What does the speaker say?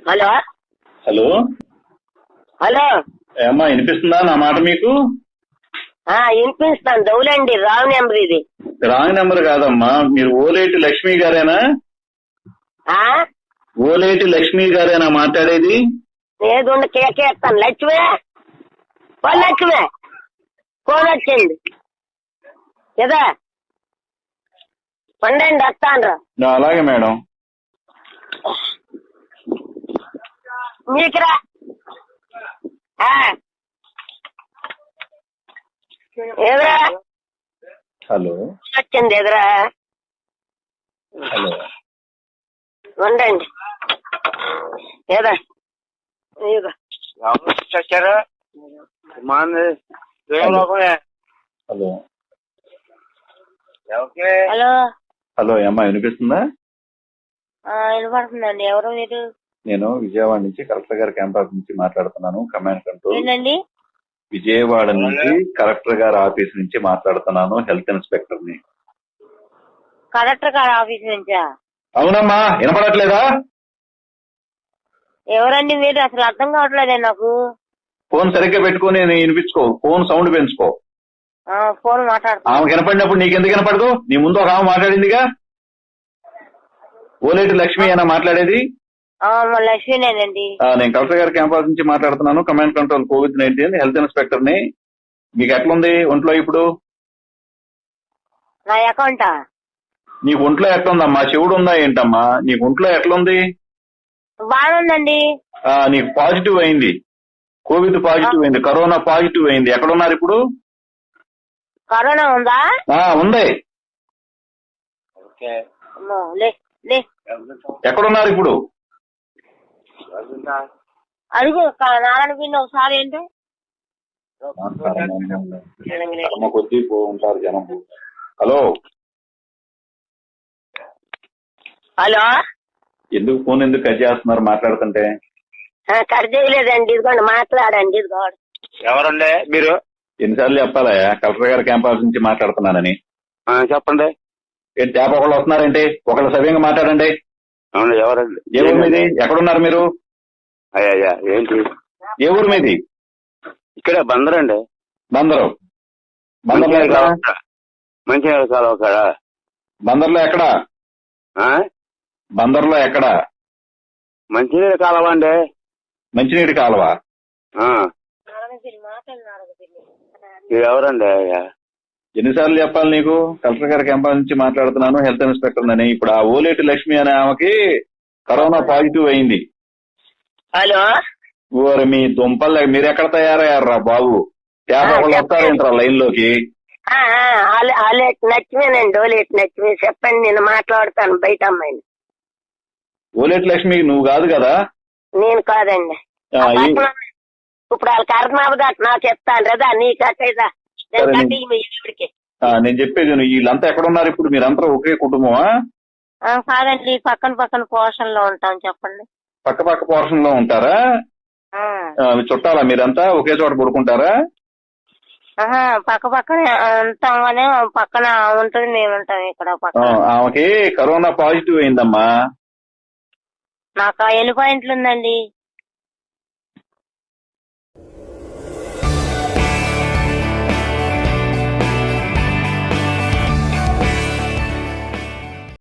Hello hello hello ఏమ్మా వినిపిస్తుందా నా మాట మీకు? వినిపిస్తాను. దౌలండి, రాంగ్ నెంబర్ ఇది. రాంగ్ నెంబర్ కాదమ్మా, మీరు ఓలేటి లక్ష్మి గారేనా? ఓలేటి లక్ష్మి గారేనా మాట్లాడేది? ఏదుండి కేకేస్తాను. లక్ష్మే లక్ష్మే ఫోన్ వచ్చింది కదా, పండండి వస్తాను. అలాగే మేడం. మీకురా ఎదురా హలో వచ్చింది ఎదురా. హలో ఉండండి ఏదా వచ్చారు. హలో హలో హలో ఏమ్మా వినిపిస్తుందా? వినపడుతుందండి. ఎవరు మీరు? నేను విజయవాడ నుంచి కలెక్టర్ గారి క్యాంపస్ నుంచి మాట్లాడుతున్నాను. Command control. ఏంటండి? విజయవాడ నుంచి కలెక్టర్ గారి ఆఫీస్ నుంచి మాట్లాడుతున్నాను. హెల్త్ ఇన్స్పెక్టర్ ని. కలెక్టర్ గారి ఆఫీస్ నుంచా? అవునమ్మా, వినపడట్లేదా? ఎవరండి మీరు? అసలు అర్థం కావట్లేదే నాకు. ఫోన్ సరిగ్గా పెట్టుకుని వినిపించుకో. ఫోన్ సౌండ్ పెంచుకో. ఫోన్ మాట్లాడుతున్నా. ఆమె వినపడినప్పుడు నీకెందుకు వినపడదు? నీ ముందు ఒక ఆమె మాట్లాడిందిగా. ఓలేటి లక్ష్మి అయినా మాట్లాడేది? లక్ష్మీనేనండి. నేను కలెక్టర్ గారి క్యాంపస్ నుంచి మాట్లాడుతున్నాను. Command control COVID-19 health inspector ని. మీకు ఎట్లుంది ఒంట్లో ఇప్పుడు? నా అకౌంటా? నీకు ఒంట్లో ఎట్లుందమ్మా? చెవుడు ఉందా ఏంటమ్మా? నీకు ఒంట్లో ఎట్లుంది? బాగుందండి. నీకు పాజిటివ్ అయింది. కోవిడ్ పాజిటివ్ అయింది. కరోనా పాజిటివ్ అయింది. ఎక్కడున్నారు ఇప్పుడు? కరోనా ఉందా? ఉంది. ఎక్కడున్నారు ఇప్పుడు? అడుగు నారాయణ పిన్ని ఒకసారి. ఏంటి కొద్దీ ఉంటారు జనం. హలో హలో ఎందుకు ఫోన్ ఎందుకు కట్ చేస్తున్నారు మాట్లాడుతుంటే? కట్ చేయలేదండి. ఇదిగోండి మాట్లాడండి. ఇదిగోండి. ఎవరండి మీరు? ఎన్నిసార్లు చెప్పాలా కలెక్టర్ గారి క్యాంపస్ నుంచి మాట్లాడుతున్నానని? చెప్పండి. ఏంటి తేప ఒకళ్ళు వస్తున్నారంటే ఒకళ్ళు సవ్యంగా మాట్లాడండి. అవును, ఎవరండి? ఏ ఊరు మీది? ఎక్కడున్నారు మీరు? అయ్యా ఏంటి? ఏ ఊరు మీది? ఇక్కడ బందరండి. బందరు. బందర్లో ఎక్కడ? మంచినీళ్ళ కాలువ కాడ. బందర్లో ఎక్కడ? బందర్లో ఎక్కడ? మంచినీళ్ళ కాలువ అండి. మంచినీటి కాలువ. మీరు ఎవరండి? అయ్యా ఎన్నిసార్లు చెప్పాలి నీకు? కలెక్టర్ గారి క్యాంపస్ నుంచి మాట్లాడుతున్నాను. హెల్త్ ఇన్స్పెక్టర్ అని. ఇప్పుడు ఆ ఓలేటి లక్ష్మి అనే ఆమెకి కరోనా పాజిటివ్ అయింది. హలో ఓరి మీ దుంపలు, మీరు ఎక్కడ తయారయ్యారా బాబు? ఒకళ్ళు వస్తారేంట్రా లైన్ లోకి? లక్ష్మీనండి. ఓలేటి లక్ష్మి. చెప్పండి, నేను మాట్లాడతాను బయట అమ్మాయిని. ఓలేటి లక్ష్మి నువ్వు కాదు కదా? నేను కాదండి. ఇప్పుడు వాళ్ళకి అర్థం అవ్వదు. నాకు చెప్తాను కదా, నీకట్టేదా? నేను చెప్పేది వీళ్ళంతా ఎక్కడున్నారు ఇప్పుడు? మీరంతా ఒకే కుటుంబమా? కాదండి, పక్కన పోర్షన్ లో ఉంటాం. చెప్పండి. పక్క పోర్షన్ లో ఉంటారా? చుట్టాలా మీరంతా? ఒకే చోట పడుకుంటారా? పక్కనే ఉంటాం కానీ పక్కన ఉంటుంది, మేము ఉంటాం ఇక్కడ. ఆమెకి కరోనా పాజిటివ్ అయిందమ్మా. నాకు ఎన్ని పాయింట్లు ఉందండి?